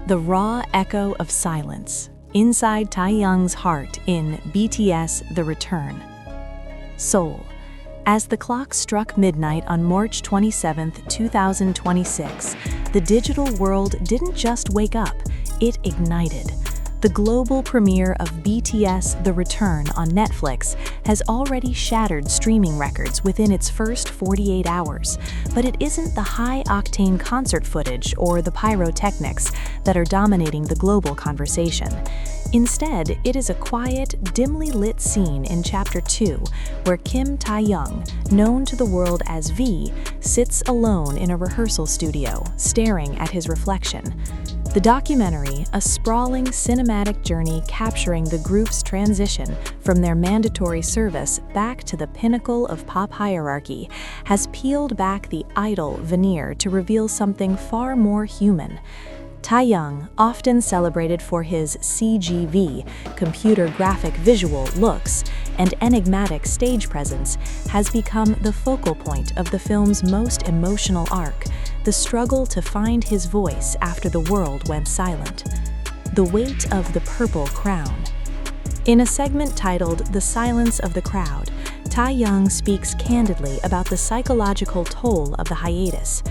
the raw echo of silence inside Taehyung's heart in BTS The Return. Seoul. As the clock struck midnight on March 27, 2026, the digital world didn't just wake up, it ignited. The global premiere of BTS The Return on Netflix has already shattered streaming records within its first 48 hours, but it isn't the high-octane concert footage or the pyrotechnics that are dominating the global conversation. Instead, it is a quiet, dimly lit scene in Chapter 2, where Kim Taehyung, known to the world as V, sits alone in a rehearsal studio, staring at his reflection. The documentary, a sprawling cinematic journey capturing the group's transition from their mandatory service back to the pinnacle of pop hierarchy, has peeled back the idol veneer to reveal something far more human. Taehyung, often celebrated for his CGV, computer graphic visual looks, and enigmatic stage presence, has become the focal point of the film's most emotional arc, the struggle to find his voice after the world went silent. The weight of the purple crown. In a segment titled The Silence of the Crowd, Taehyung speaks candidly about the psychological toll of the hiatus.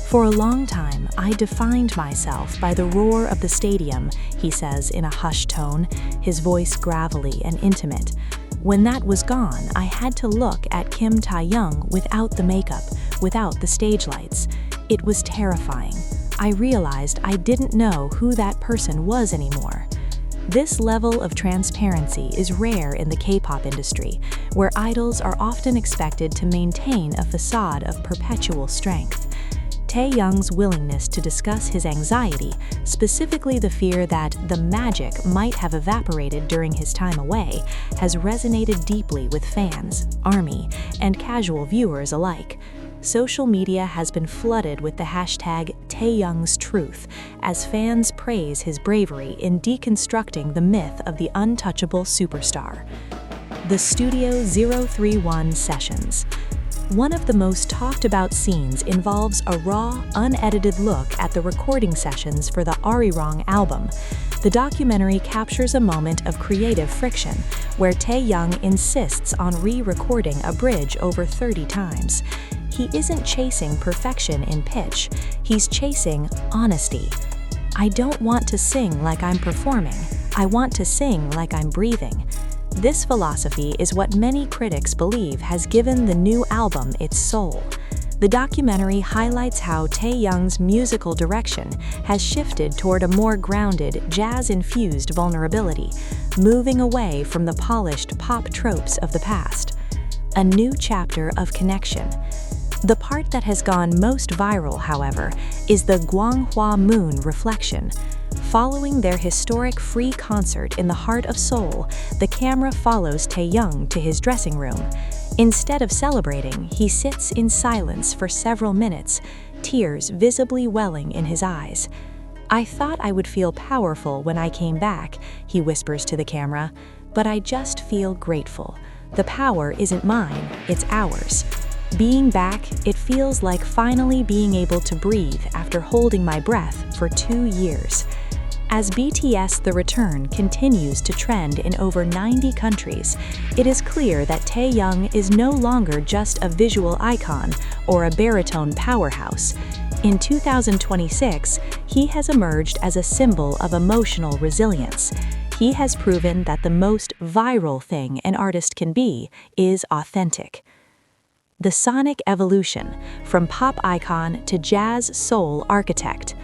For a long time, I defined myself by the roar of the stadium, he says in a hushed tone, his voice gravelly and intimate. When that was gone, I had to look at Kim Taehyung without the makeup, without the stage lights. It was terrifying. I realized I didn't know who that person was anymore. This level of transparency is rare in the K-pop industry, where idols are often expected to maintain a facade of perpetual strength. Taehyung's willingness to discuss his anxiety, specifically the fear that the magic might have evaporated during his time away, has resonated deeply with fans, ARMY, and casual viewers alike. Social media has been flooded with the hashtag #TaeHyung'sTruth as fans praise his bravery in deconstructing the myth of the untouchable superstar. The Studio 031 Sessions. One of the most talked about scenes involves a raw, unedited look at the recording sessions for the Arirang album. The documentary captures a moment of creative friction, where Taehyung insists on re-recording a bridge over 30 times. He isn't chasing perfection in pitch, he's chasing honesty. I don't want to sing like I'm performing, I want to sing like I'm breathing. This philosophy is what many critics believe has given the new album its soul. The documentary highlights how Taehyung's musical direction has shifted toward a more grounded, jazz-infused vulnerability, moving away from the polished pop tropes of the past. A new chapter of connection. The part that has gone most viral, however, is the Gwanghwa Moon reflection. Following their historic free concert in the heart of Seoul, the camera follows Taehyung to his dressing room. Instead of celebrating, he sits in silence for several minutes, tears visibly welling in his eyes. "I thought I would feel powerful when I came back," he whispers to the camera, "but I just feel grateful. The power isn't mine, it's ours. Being back, it feels like finally being able to breathe after holding my breath for 2 years." As BTS The Return continues to trend in over 90 countries, it is clear that Taehyung is no longer just a visual icon or a baritone powerhouse. In 2026, he has emerged as a symbol of emotional resilience. He has proven that the most viral thing an artist can be is authentic. The sonic evolution, from pop icon to jazz soul architect.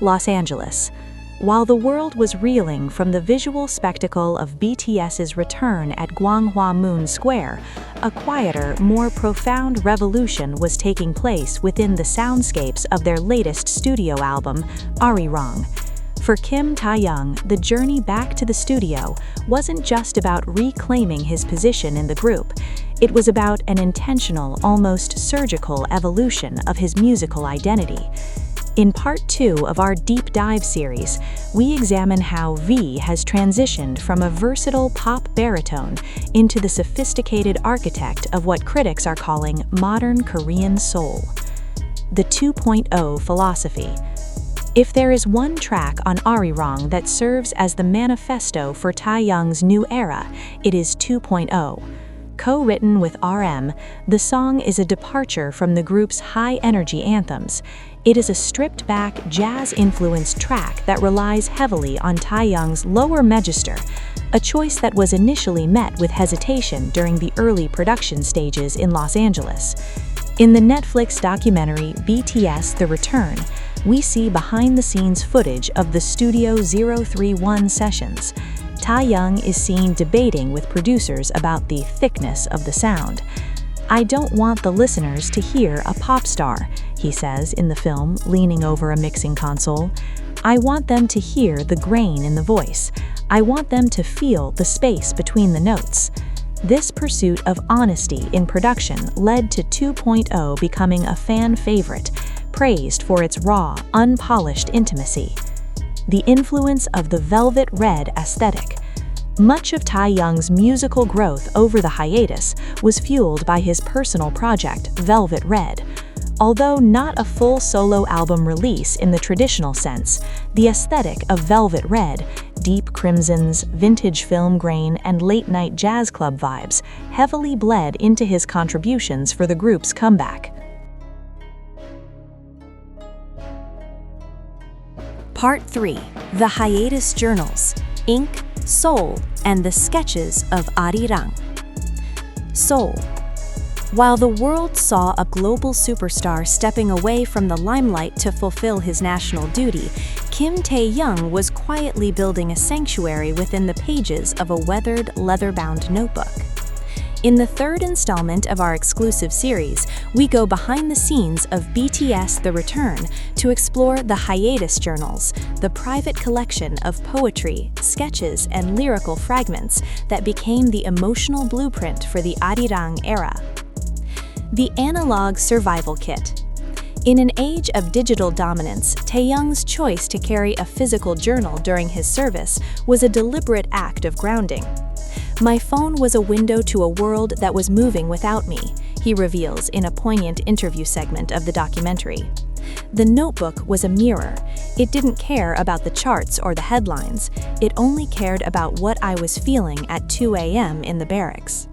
Los Angeles. While the world was reeling from the visual spectacle of BTS's return at Gwanghwa Moon Square, a quieter, more profound revolution was taking place within the soundscapes of their latest studio album, Arirang. For Kim Taehyung, the journey back to the studio wasn't just about reclaiming his position in the group. It was about an intentional, almost surgical evolution of his musical identity. In Part 2 of our Deep Dive series, we examine how V has transitioned from a versatile pop baritone into the sophisticated architect of what critics are calling modern Korean soul. The 2.0 philosophy. If there is one track on Arirang that serves as the manifesto for Taehyung's new era, it is 2.0. Co-written with RM, the song is a departure from the group's high-energy anthems. It is a stripped-back, jazz-influenced track that relies heavily on Taehyung's lower register, a choice that was initially met with hesitation during the early production stages in Los Angeles. In the Netflix documentary BTS The Return, we see behind-the-scenes footage of the Studio 031 sessions. Taehyung is seen debating with producers about the thickness of the sound. "I don't want the listeners to hear a pop star," he says in the film, leaning over a mixing console. "I want them to hear the grain in the voice. I want them to feel the space between the notes." This pursuit of honesty in production led to 2.0 becoming a fan favorite, praised for its raw, unpolished intimacy. The influence of the velvet red aesthetic. Much of Taehyung's musical growth over the hiatus was fueled by his personal project, Velvet Red. Although not a full solo album release in the traditional sense, the aesthetic of Velvet Red, deep crimsons, vintage film grain, and late-night jazz club vibes, heavily bled into his contributions for the group's comeback. Part 3. The Hiatus Journals, Ink, Soul, and the Sketches of Arirang. Soul. While the world saw a global superstar stepping away from the limelight to fulfill his national duty, Kim Taehyung was quietly building a sanctuary within the pages of a weathered, leather-bound notebook. In the third installment of our exclusive series, we go behind the scenes of BTS The Return to explore the Hiatus Journals, the private collection of poetry, sketches, and lyrical fragments that became the emotional blueprint for the Arirang era. The Analog Survival Kit. In an age of digital dominance, Taehyung's choice to carry a physical journal during his service was a deliberate act of grounding. "My phone was a window to a world that was moving without me," he reveals in a poignant interview segment of the documentary. "The notebook was a mirror. It didn't care about the charts or the headlines. It only cared about what I was feeling at 2 a.m. in the barracks."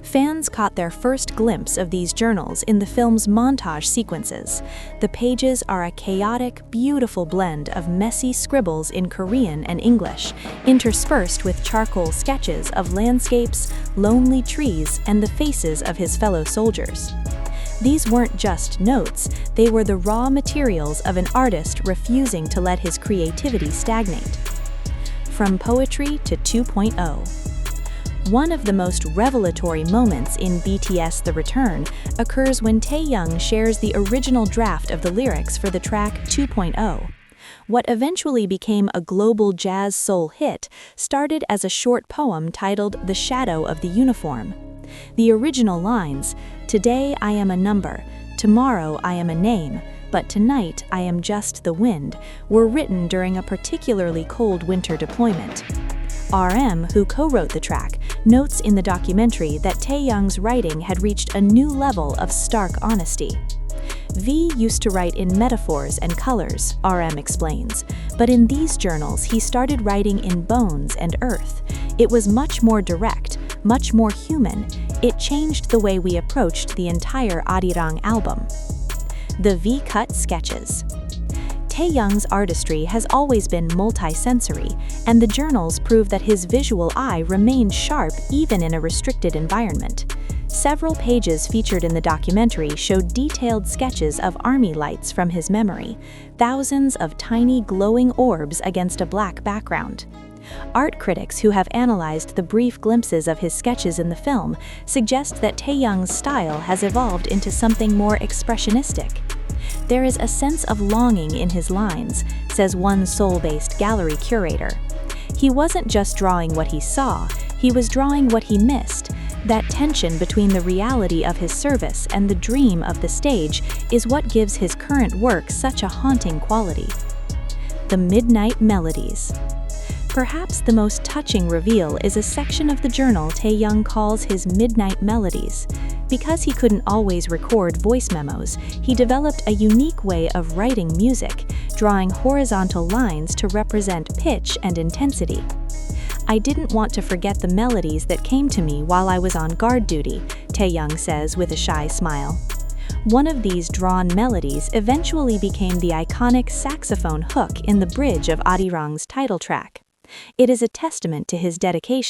Fans caught their first glimpse of these journals in the film's montage sequences. The pages are a chaotic, beautiful blend of messy scribbles in Korean and English, interspersed with charcoal sketches of landscapes, lonely trees, and the faces of his fellow soldiers. These weren't just notes, they were the raw materials of an artist refusing to let his creativity stagnate. From poetry to 2.0. One of the most revelatory moments in BTS The Return occurs when Taehyung shares the original draft of the lyrics for the track 2.0. What eventually became a global jazz soul hit started as a short poem titled The Shadow of the Uniform. The original lines, "Today I am a number, tomorrow I am a name, but tonight I am just the wind," were written during a particularly cold winter deployment. RM, who co-wrote the track, notes in the documentary that Taehyung's writing had reached a new level of stark honesty. V used to write in metaphors and colors, RM explains, but in these journals he started writing in bones and earth. It was much more direct, much more human. It changed the way we approached the entire Arirang album. The V-cut sketches. Taehyung's artistry has always been multi-sensory, and the journals prove that his visual eye remained sharp even in a restricted environment. Several pages featured in the documentary showed detailed sketches of army lights from his memory, thousands of tiny glowing orbs against a black background. Art critics who have analyzed the brief glimpses of his sketches in the film suggest that Taehyung's style has evolved into something more expressionistic. "There is a sense of longing in his lines," says one Seoul-based gallery curator. "He wasn't just drawing what he saw, he was drawing what he missed. That tension between the reality of his service and the dream of the stage is what gives his current work such a haunting quality." The Midnight Melodies. Perhaps the most touching reveal is a section of the journal Taehyung calls his Midnight Melodies. Because he couldn't always record voice memos, he developed a unique way of writing music, drawing horizontal lines to represent pitch and intensity. "I didn't want to forget the melodies that came to me while I was on guard duty," Taehyung says with a shy smile. One of these drawn melodies eventually became the iconic saxophone hook in the bridge of Arirang's title track. It is a testament to his dedication